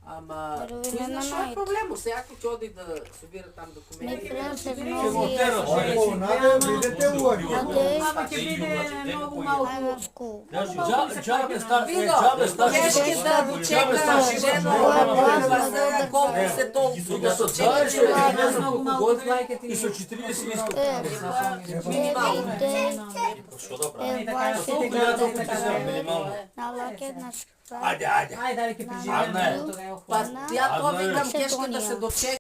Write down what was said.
Ама, кој знае што е проблемот? Се ако ќе оди да собира там документи. Видете уари. Ама ќе биде многу малку. Джабе кешки да чека жена колку се толку да се чека Многу малку години и со 40 иско. Ајде, ќе преживееме. Па ја тоа викам кешки да се дочека.